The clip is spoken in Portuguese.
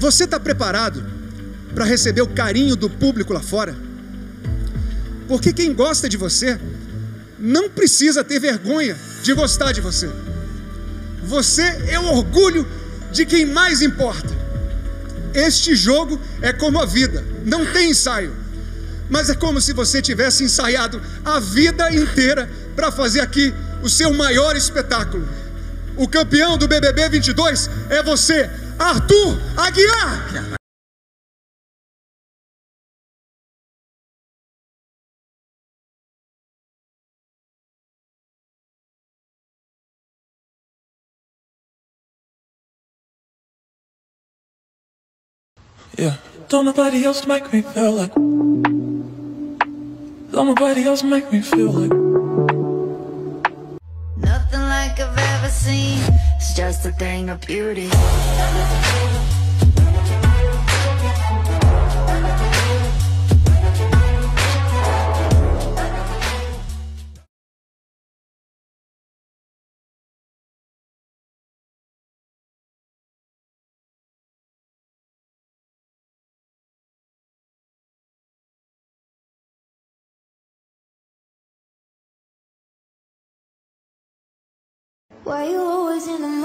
Você está preparado para receber o carinho do público lá fora? Porque quem gosta de você não precisa ter vergonha de gostar de você. Você é o orgulho de quem mais importa. Este jogo é como a vida, não tem ensaio, mas é como se você tivesse ensaiado a vida inteira para fazer aqui o seu maior espetáculo. O campeão do BBB 22 é você, Arthur Aguiar! Yeah, don't nobody else make me feel like. Don't nobody else make me feel like. Nothing like I've ever seen. It's just a thing of beauty. Why you always in the